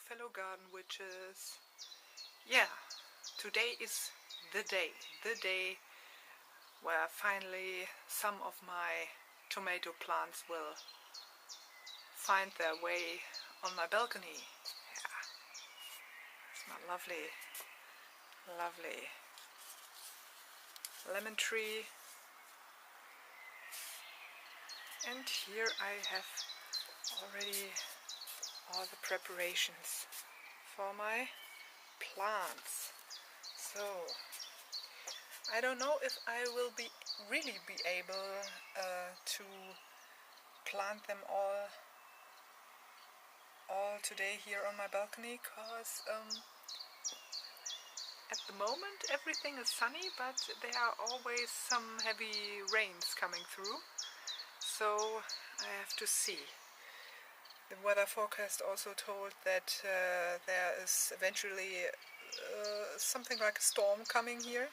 fellow garden witches. Yeah, today is the day where finally some of my tomato plants will find their way on my balcony. Yeah, it's my lovely lemon tree. And here I have already all the preparations for my plants. So I don't know if I will really be able to plant them all today here on my balcony, because at the moment everything is sunny, but there are always some heavy rains coming through, so I have to see. The weather forecast also told that there is eventually something like a storm coming here,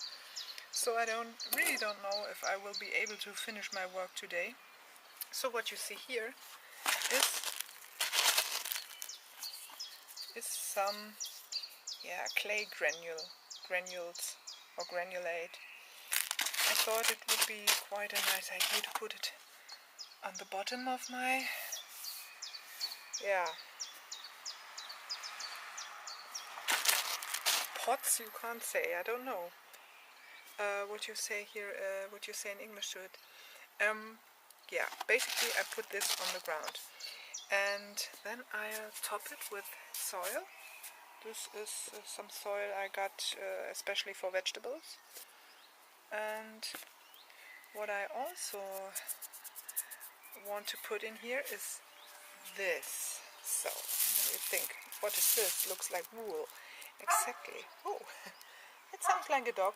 so I really don't know if I will be able to finish my work today. So what you see here is some clay granules or granulate. I thought it would be quite a nice idea to put it on the bottom of my pots, you can't say, I don't know what you say here, what you say in English to it. Basically I put this on the ground and then I'll top it with soil. This is some soil I got especially for vegetables. And what I also want to put in here is this. So, let me think, what is this? Looks like wool. Exactly. Oh, it sounds like a dog.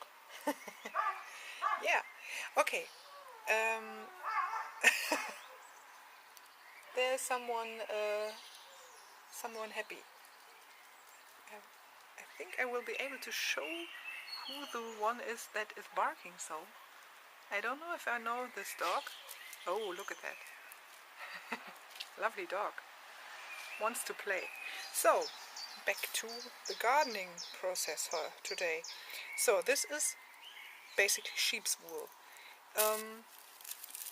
Yeah, okay. There's someone happy. I think I will be able to show who the one is that is barking so. I don't know if I know this dog. Oh, look at that. Lovely dog. Wants to play. So, back to the gardening process for today. So, this is basically sheep's wool.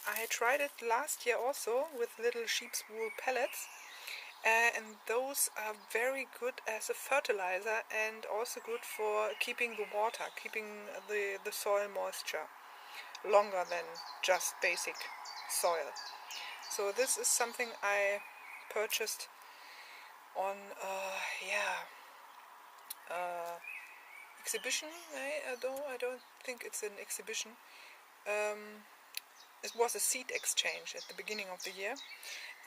I tried it last year also with little sheep's wool pellets. And those are very good as a fertilizer and also good for keeping the water, keeping the soil moisture longer than just basic soil. So this is something I purchased on exhibition. I don't think it's an exhibition. It was a seed exchange at the beginning of the year.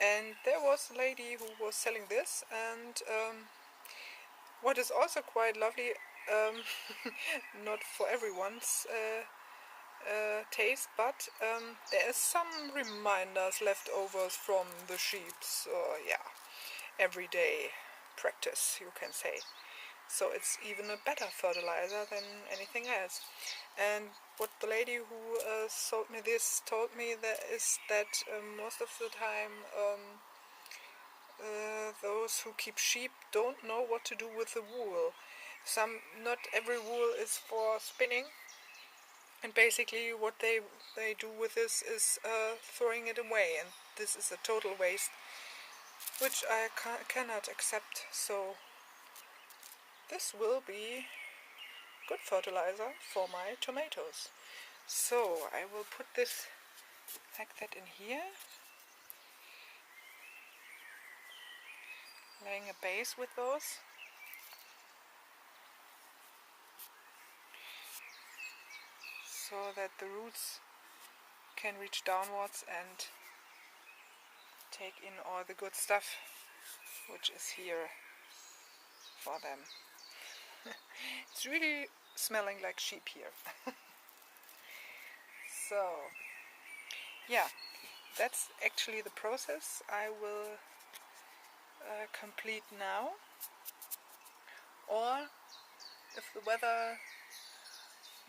And there was a lady who was selling this, and what is also quite lovely, not for everyone's taste, but there is some reminders left over from the sheep, so everyday practice, you can say. So it's even a better fertilizer than anything else. And what the lady who sold me this told me that most of the time those who keep sheep don't know what to do with the wool. Not every wool is for spinning, and basically what they do with this is throwing it away, and this is a total waste, which I cannot accept. So this will be good fertilizer for my tomatoes. So I will put this like that in here, laying a base with those. So that the roots can reach downwards and take in all the good stuff which is here for them. It's really smelling like sheep here. So, yeah, that's actually the process I will complete now. Or, if the weather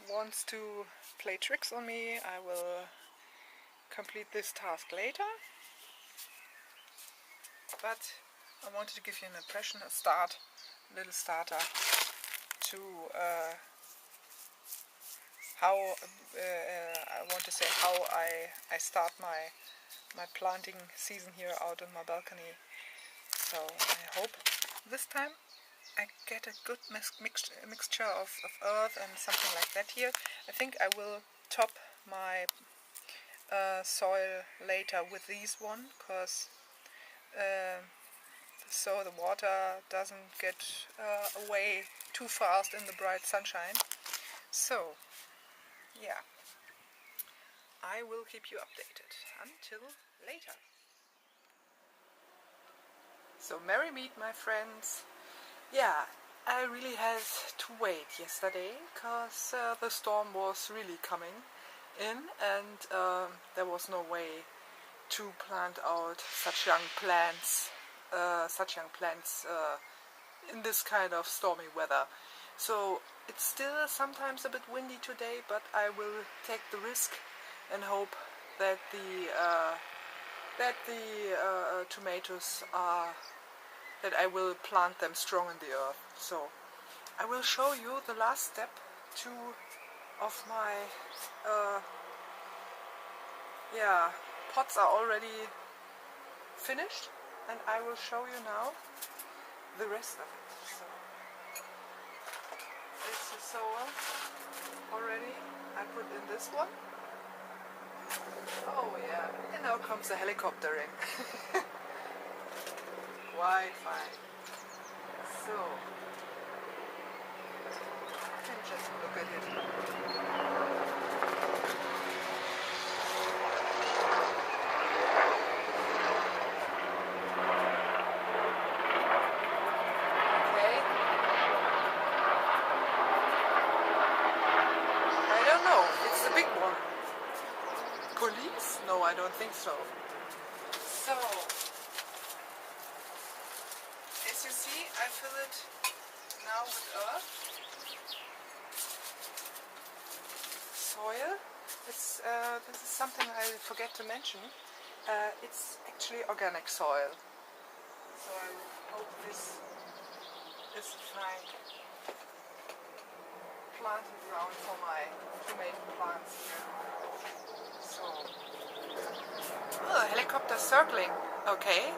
wants to play tricks on me, I will complete this task later. But I wanted to give you an impression, a little starter to how I want to say how I start my planting season here out on my balcony. So I hope this time I get a good mixture of earth and something like that here. I think I will top my soil later with these one, because so the water doesn't get away too fast in the bright sunshine. So yeah, I will keep you updated until later. So merry meet, my friends. Yeah, I really had to wait yesterday because the storm was really coming in, and there was no way to plant out such young plants in this kind of stormy weather. So it's still sometimes a bit windy today, but I will take the risk and hope that the tomatoes are, that I will plant them strong in the earth. So I will show you the last step. Two of my pots are already finished, and I will show you now the rest of it. So this is soil already. I put in this one. Oh yeah, and now comes the helicopter in. Quite fine. So you can just look at it. Police? No, I don't think so. So, as you see, I fill it now with earth, soil. It's, this is something I forget to mention. It's actually organic soil. So I hope this is fine planting ground for my tomato plants here. So, oh, helicopter circling. Okay,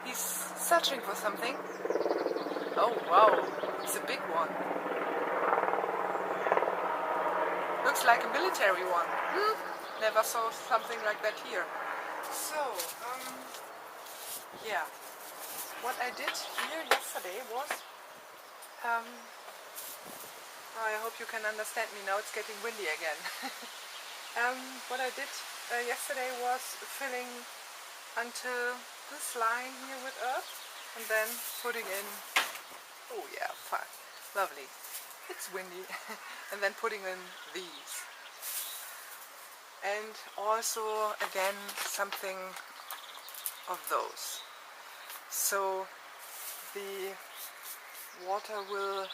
he's searching for something. Oh wow, it's a big one. Looks like a military one. Never saw something like that here. So, yeah, what I did here yesterday was, I hope you can understand me now, it's getting windy again. What I did yesterday was filling until this line here with earth, and then putting in, oh yeah, fine, lovely, it's windy, and then putting in these. And also again something of those. So the water will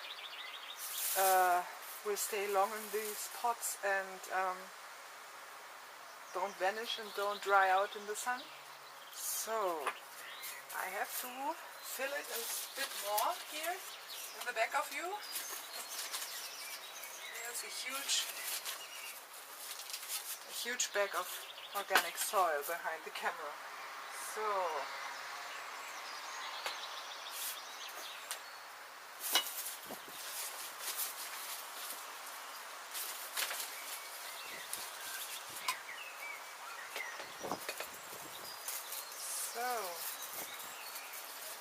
stay long in these pots and don't vanish and don't dry out in the sun. So I have to fill it a bit more here in the back of you. There's a huge bag of organic soil behind the camera. So a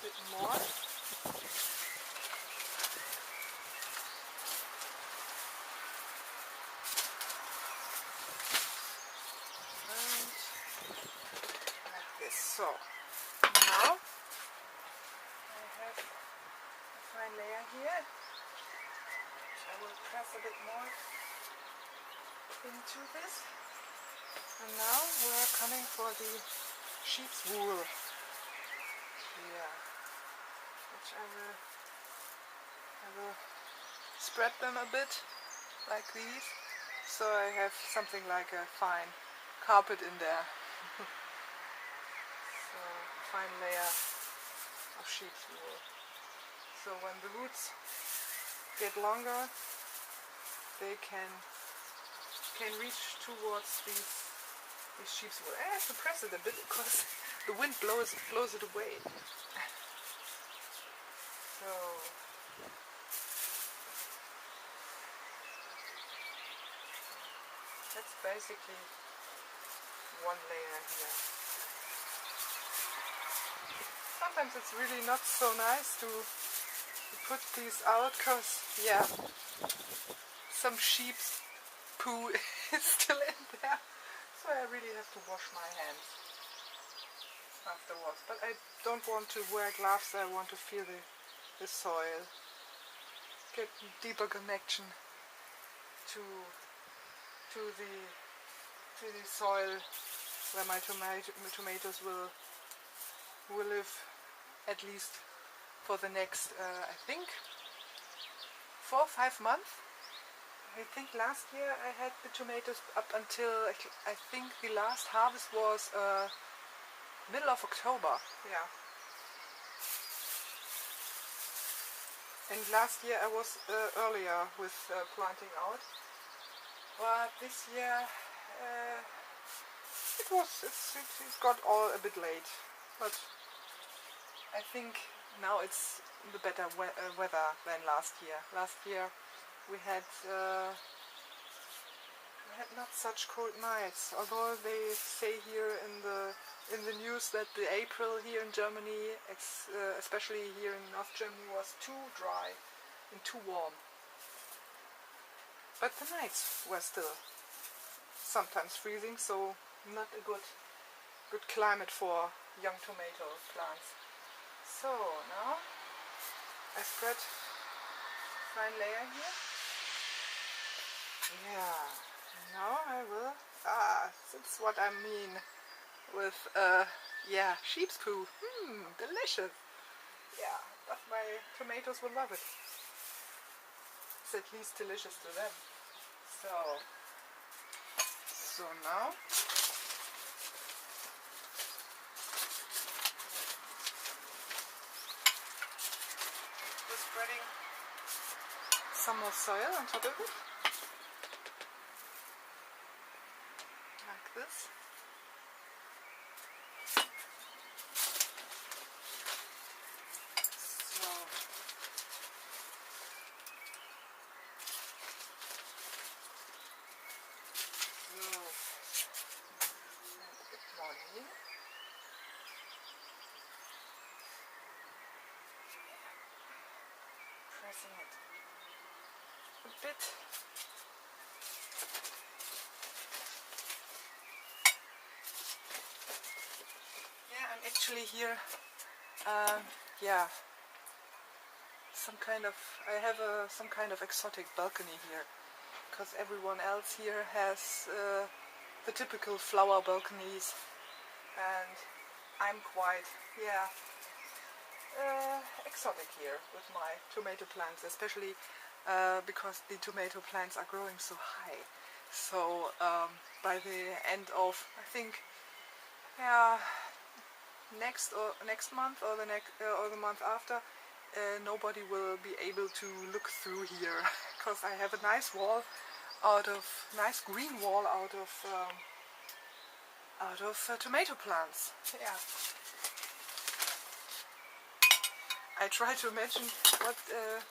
bit more. And like this. So now I have a fine layer here, which I will press a bit more into this. And now we're coming for the sheep's wool. Yeah, which I will spread them a bit like these, so I have something like a fine carpet in there. So fine layer of sheep's wool. So when the roots get longer, they can reach towards these sheep's wool. I have to press it a bit because the wind blows it away. So that's basically one layer here. Sometimes it's really not so nice to put these out because, yeah, some sheep's poo is still in there. So I really have to wash my hands afterwards. But I don't want to wear gloves, I want to feel the soil. Get deeper connection to the soil where my tomatoes will live at least for the next I think 4 or 5 months. I think last year I had the tomatoes up until I think the last harvest was middle of October. Yeah. And last year I was earlier with planting out, but this year it's got all a bit late. But I think now it's the better weather than last year. Last year we had not such cold nights, although they say here in the news that the April here in Germany, especially here in North Germany, was too dry and too warm. But the nights were still sometimes freezing, so not a good climate for young tomato plants. So now I spread fine layer here. Yeah, now I will. That's what I mean with yeah, sheep's poo. Delicious. Yeah, but my tomatoes will love it. It's at least delicious to them. So now we're spreading some more soil on top of it, like this. Pressing it a bit. Yeah, I'm actually here. Yeah, I have some kind of exotic balcony here, because everyone else here has the typical flower balconies, and I'm quite, yeah, exotic here with my tomato plants, especially because the tomato plants are growing so high. So by the end of, I think, yeah, next month or the month after, nobody will be able to look through here, because I have a nice wall nice green wall out of tomato plants. Yeah. I try to imagine what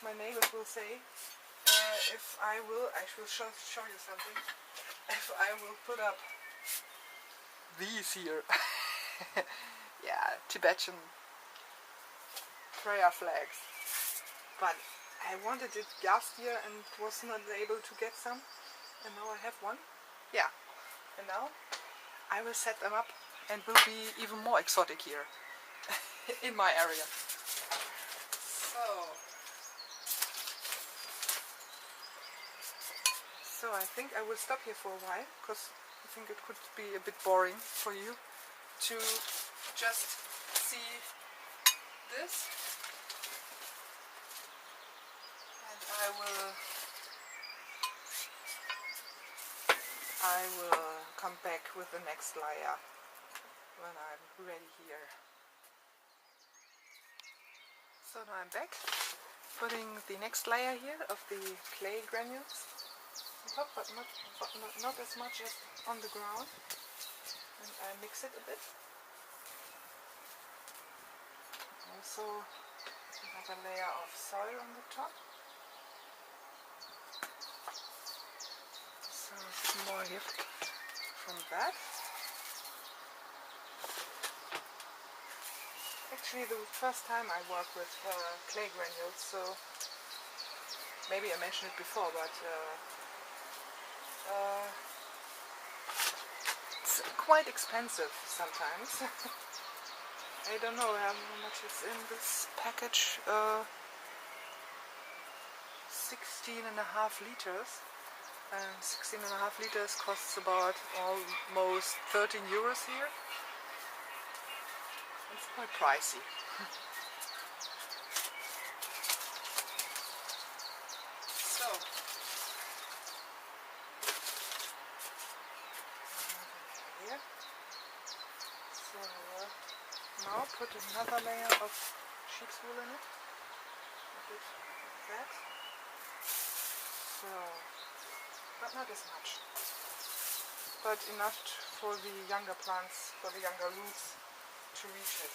my neighbors will say if I will show you something. If I will put up these here, yeah, Tibetan prayer flags. But I wanted it last year and was not able to get some, and now I have one. Yeah, and now I will set them up and will be even more exotic here in my area. So I think I will stop here for a while, because I think it could be a bit boring for you to just see this. And I will come back with the next layer when I'm ready here. So now I'm back, putting the next layer here of the clay granules on top, but not as much as on the ground, and I mix it a bit. Also another layer of soil on the top. So some more here from that. Actually the first time I work with clay granules, so maybe I mentioned it before, but it's quite expensive sometimes. I don't know how much is in this package. 16.5 liters. And 16.5 liters costs about almost 13 euros here. It's quite pricey. So, here. So now put another layer of sheep's wool in it. A bit like that. So, but not as much. But enough for the younger plants, for the younger roots to reach it.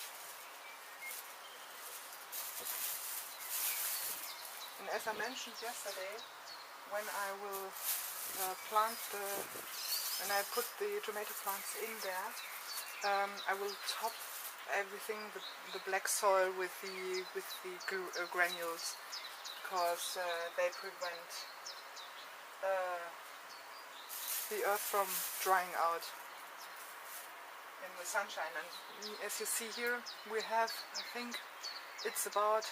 And as I mentioned yesterday, when I will when I put the tomato plants in there, I will top everything, the black soil with the granules, because they prevent the earth from drying out in the sunshine. And as you see here, we have, I think it's about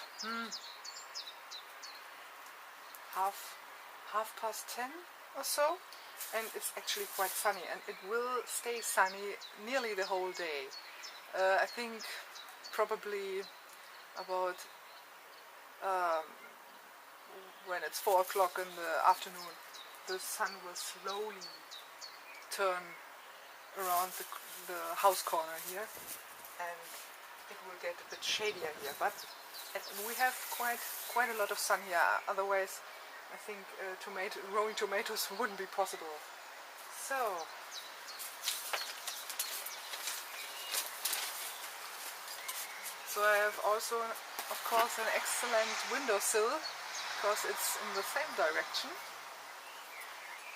half past 10 or so, and it's actually quite sunny, and it will stay sunny nearly the whole day. I think probably about when it's 4 o'clock in the afternoon, the sun will slowly turn around the house corner here, and it will get a bit shadier here. But we have quite a lot of sun here. Otherwise, I think growing tomatoes wouldn't be possible. So I have also, of course, an excellent windowsill, because it's in the same direction,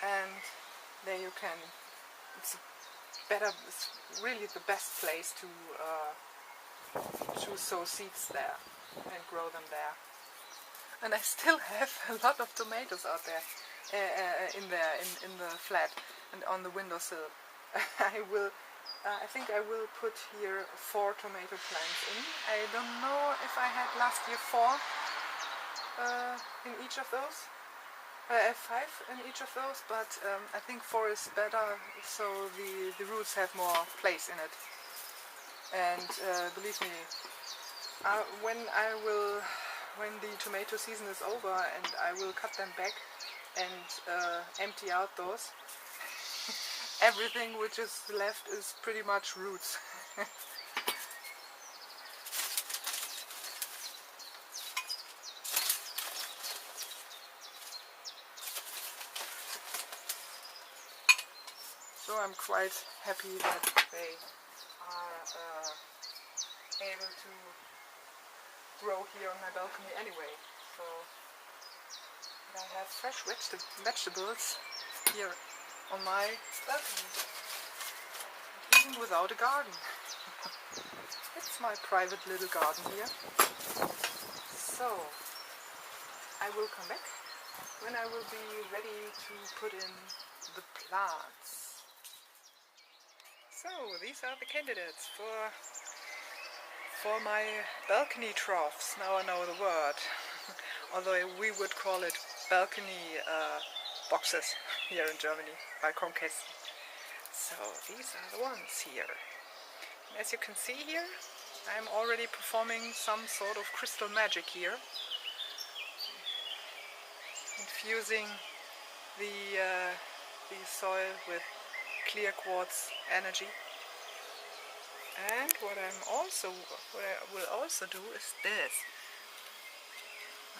and there you can. It's really the best place to sow seeds there and grow them there. And I still have a lot of tomatoes out there, in the flat and on the windowsill. I think I will put here 4 tomato plants in. I don't know if I had last year 4 in each of those. I have 5 in each of those, but I think 4 is better, so the roots have more place in it. And believe me, when the tomato season is over and I will cut them back and empty out those, everything which is left is pretty much roots. So I'm quite happy that they are able to grow here on my balcony anyway. So I have fresh vegetables here on my balcony, even without a garden. It's my private little garden here. So I will come back when I will be ready to put in the plants. So these are the candidates for my balcony troughs. Now I know the word, although we would call it balcony boxes here in Germany, Balkonkästen. So these are the ones here. And as you can see here, I'm already performing some sort of crystal magic here, infusing the soil with clear quartz energy. And what I will also do is this.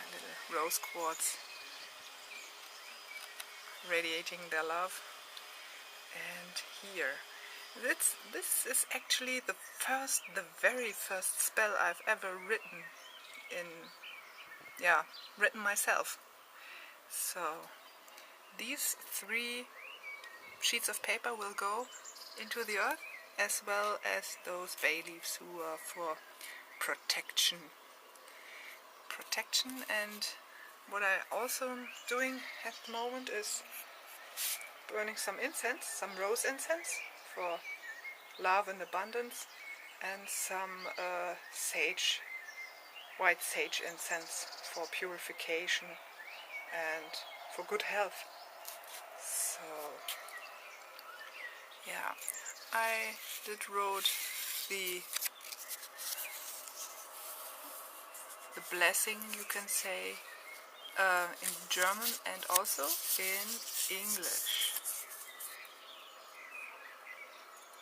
My little rose quartz radiating their love. And here, this is actually the very first spell I've ever written written myself. So these 3 sheets of paper will go into the earth, as well as those bay leaves who are for protection. And what I also am doing at the moment is burning some incense, some rose incense for love and abundance, and some white sage incense for purification and for good health. So yeah, I did wrote the blessing, you can say, in German and also in English.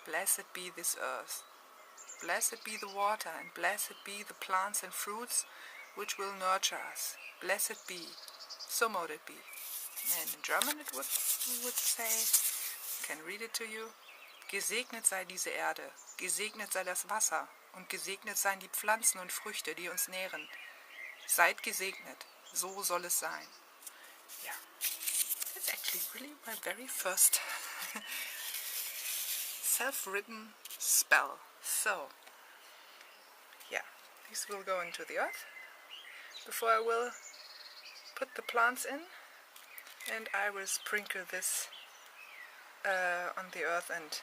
Blessed be this earth, blessed be the water, and blessed be the plants and fruits which will nurture us. Blessed be, so mote it be. And in German it would say, I can read it to you, gesegnet sei diese Erde, gesegnet sei das Wasser und gesegnet seien die Pflanzen und Früchte, die uns nähren. Seid gesegnet, so soll es sein. Yeah, it's actually really my very first self-written spell. So, yeah, these will go into the earth before I will put the plants in, and I will sprinkle this on the earth and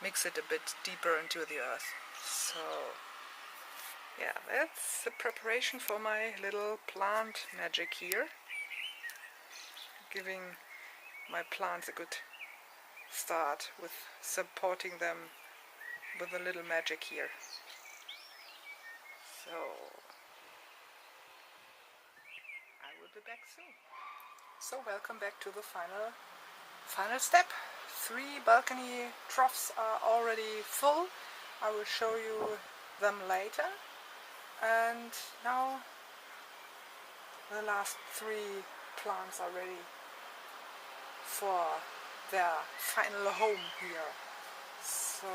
mix it a bit deeper into the earth. So yeah, that's the preparation for my little plant magic here, giving my plants a good start with supporting them with a little magic here. So I will be back soon. So welcome back to the final step. 3 balcony troughs are already full. I will show you them later. And now the last 3 plants are ready for their final home here. So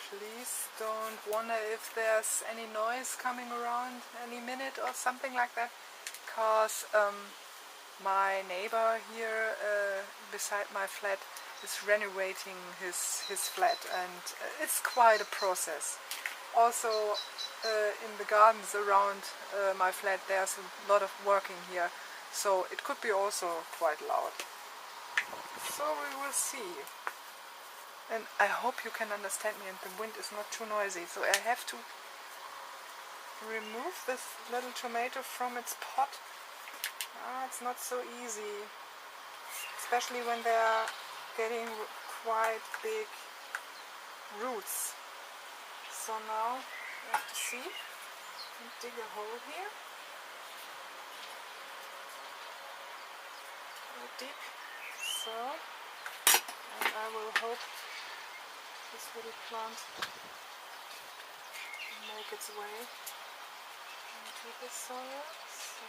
please don't wonder if there's any noise coming around any minute or something like that, because my neighbor here beside my flat is renovating his flat, and it's quite a process. Also in the gardens around my flat there's a lot of working here, so it could be also quite loud. So we will see. And I hope you can understand me and the wind is not too noisy. So I have to remove this little tomato from its pot. It's not so easy, especially when they are getting quite big roots. So now you have to see and dig a hole here. Deep. So, and I will hope this little plant will make its way into the soil. So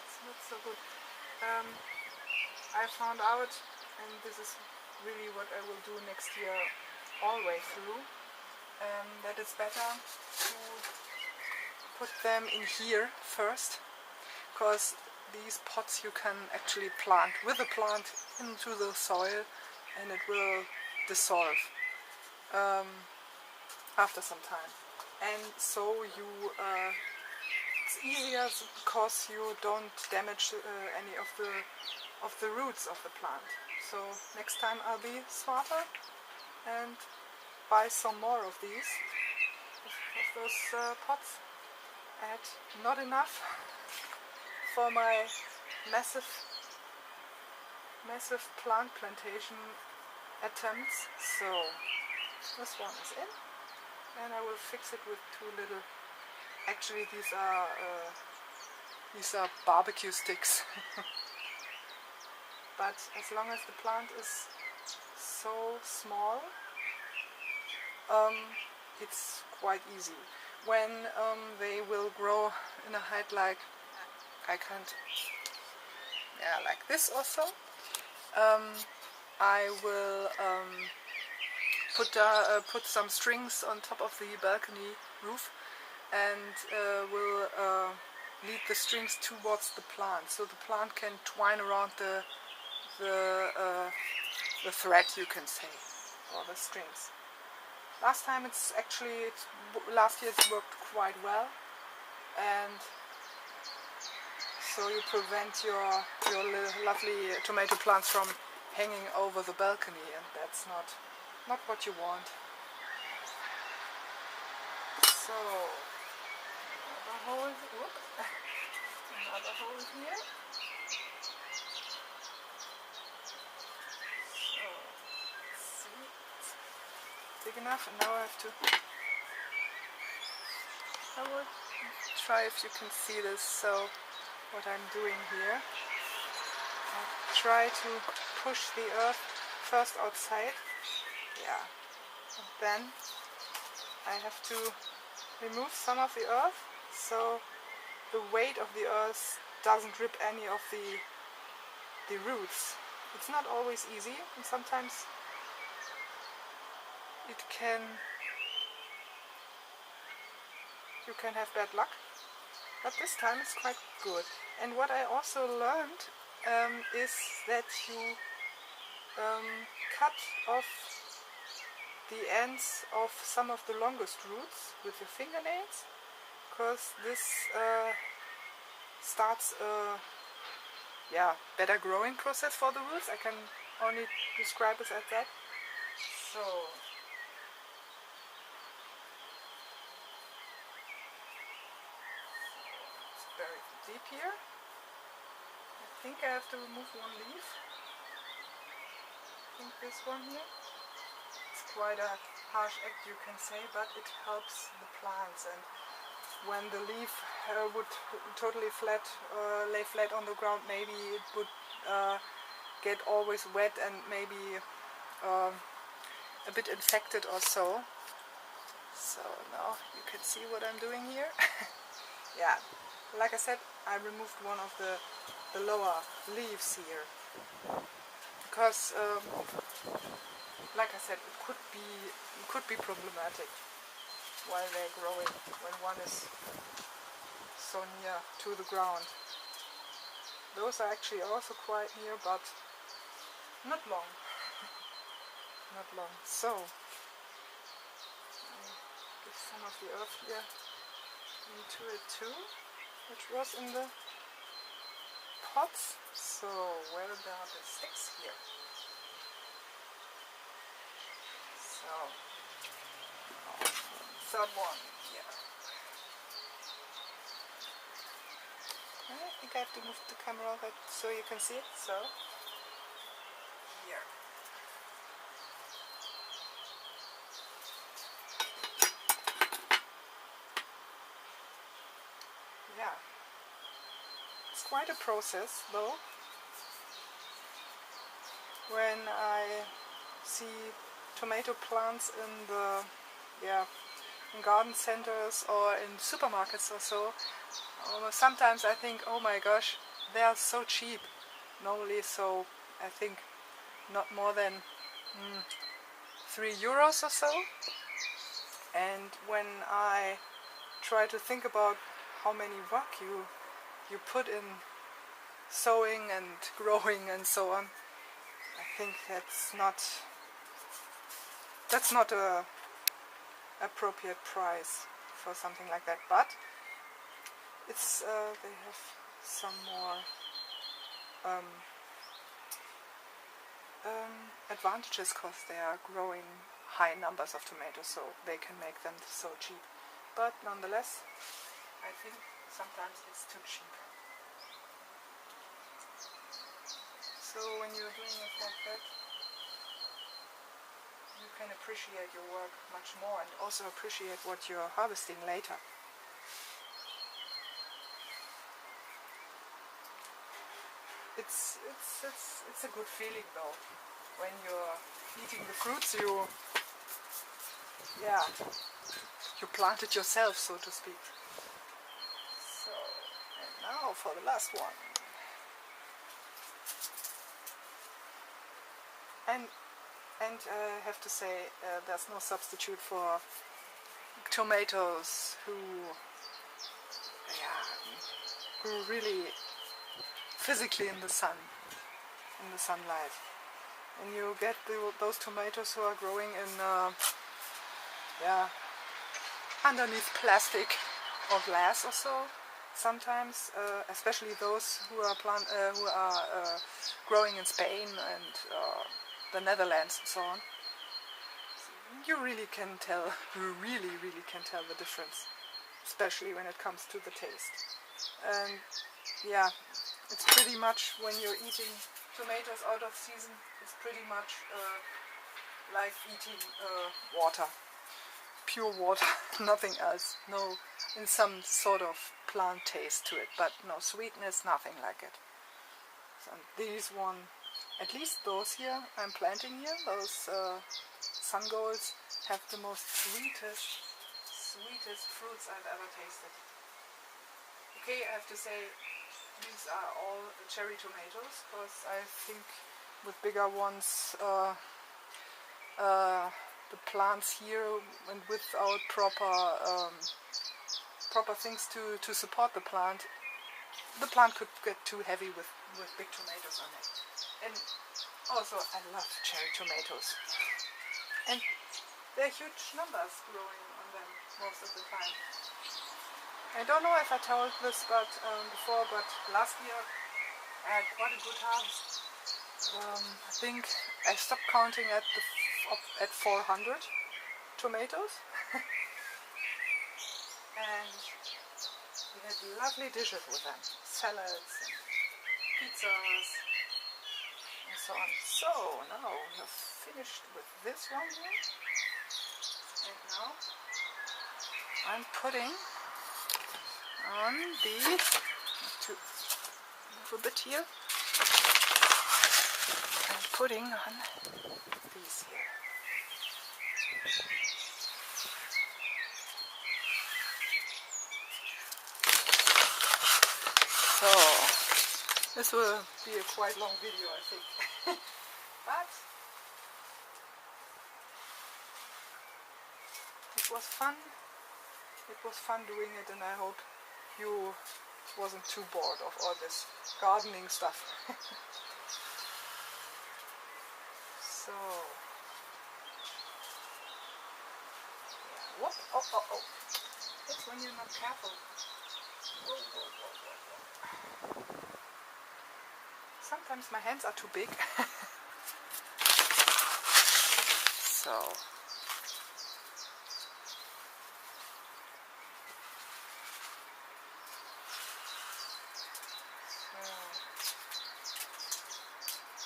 it's not so good. I found out, and this is really what I will do next year all the way through, that it's better to put them in here first, because these pots you can actually plant with the plant into the soil and it will dissolve after some time. And so it's easier because you don't damage any of the roots of the plant. So next time I'll be smarter and buy some more of these, of those pots. Add not enough for my massive plant plantation attempts. So this one is in, and I will fix it with 2 little. Actually, these are barbecue sticks. But as long as the plant is so small, it's quite easy. When they will grow in a height like like this or so, I will put some strings on top of the balcony roof and will lead the strings towards the plant, so the plant can twine around the thread, you can say, or the strings. Last year it worked quite well, and so you prevent your lovely tomato plants from hanging over the balcony, and that's not what you want. So another hole, another hole here. So let's see, it's big enough, and now I have to. I will try if you can see this. So what I'm doing here, I try to push the earth first outside, yeah, and then I have to remove some of the earth so the weight of the earth doesn't rip any of the roots. It's not always easy, and sometimes you can have bad luck, but this time it's quite good. And what I also learned is that you cut off the ends of some of the longest roots with your fingernails, because this starts a better growing process for the roots. I can only describe it as that. So it's very deep here. I think I have to remove one leaf. I think this one here. It's quite a harsh act, you can say, but it helps the plants. And when the leaf would totally lay flat on the ground, maybe it would get always wet and maybe a bit infected or so. So now you can see what I'm doing here. Yeah, like I said, I removed one of the lower leaves here, because like I said, it could be problematic while they're growing when one is so near to the ground. Those are actually also quite near, but not long. Not long. So I give some of the earth here into it too, which was in the pots. So where are the sticks here? So third one here. I think I have to move the camera so you can see it. So here. Yeah, it's quite a process though. When I see tomato plants in the in garden centers or in supermarkets or so, sometimes I think, oh my gosh, they are so cheap. Normally, so I think not more than €3 or so. And when I try to think about how many work you put in sowing and growing and so on, I think that's not a appropriate price for something like that. But it's they have some more advantages, because they are growing high numbers of tomatoes, so they can make them so cheap. But nonetheless, I think sometimes it's too cheap. So when you're doing it like that, you can appreciate your work much more and also appreciate what you're harvesting later. It's a good feeling though. when you're eating the fruits, you plant it yourself, so to speak. So, and now for the last one. And I have to say, there's no substitute for tomatoes who really physically in the sunlight. And you get those tomatoes who are growing in underneath plastic or glass or so. Sometimes, especially those who are growing in Spain and the Netherlands and so on, you really can tell the difference, especially when it comes to the taste. And yeah, it's pretty much when you're eating tomatoes out of season, it's pretty much like eating water, pure water, nothing else. No, in some sort of plant taste to it, but no sweetness, nothing like it. So these one, at least those here I'm planting here, those sun golds, have the most sweetest fruits I've ever tasted. Okay, I have to say these are all cherry tomatoes, because I think with bigger ones the plants here, and without proper things to support the plant could get too heavy with big tomatoes on it. And also I love cherry tomatoes, and there are huge numbers growing on them most of the time. I don't know if I told this before, but last year I had quite a good harvest. I think I stopped counting at 400 tomatoes. And we had lovely dishes with them, salads and pizzas and so on. So now we have finished with this one here, and now I'm putting on to move a bit here, I'm putting on these here. So, this will be a quite long video, I think. But it was fun. It was fun doing it, and I hope you wasn't too bored of all this gardening stuff. So, yeah. Whoop! Oh! That's when you're not careful. Whoa. Sometimes my hands are too big. So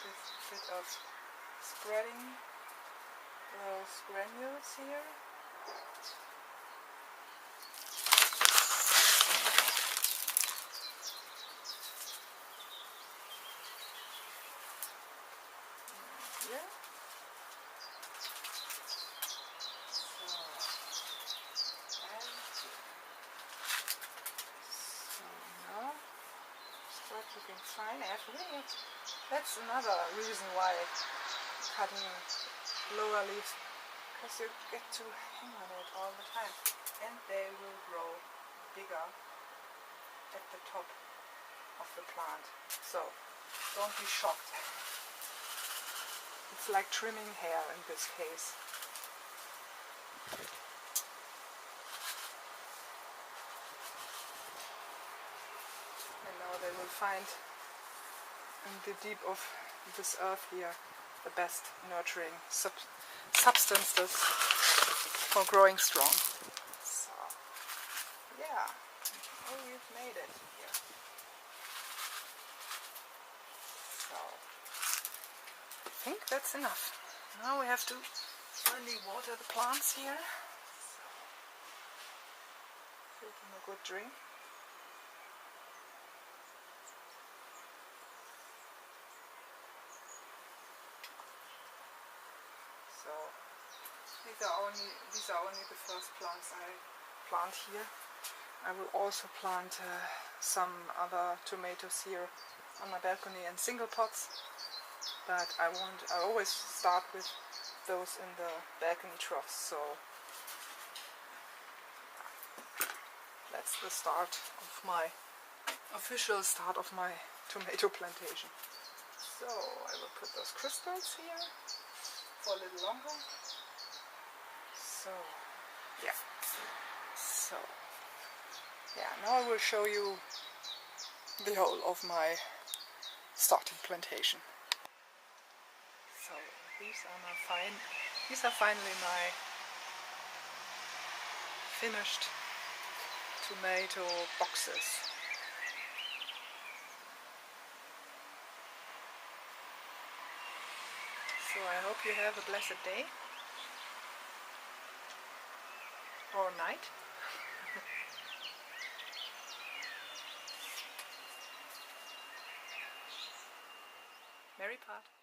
this bit of spreading those granules here. Here. So now start looking fine. That's another reason why cutting lower leaves, because you get to hang on it all the time, and they will grow bigger at the top of the plant. So don't be shocked. It's like trimming hair in this case. And now they will find in the deep of this earth here the best nurturing substances for growing strong. So, yeah, we've made it here. So, I think that's enough. Now we have to only water the plants here. So, give them a good drink. So these are only the first plants I plant here. I will also plant some other tomatoes here on my balcony in single pots, but I always start with those in the balcony troughs. So that's the start of my official start of my tomato plantation. So I will put those crystals here for a little longer. So yeah. So yeah, now I will show you the whole of my starting plantation. So these are finally my finished tomato boxes. So I hope you have a blessed day or night. Merry part.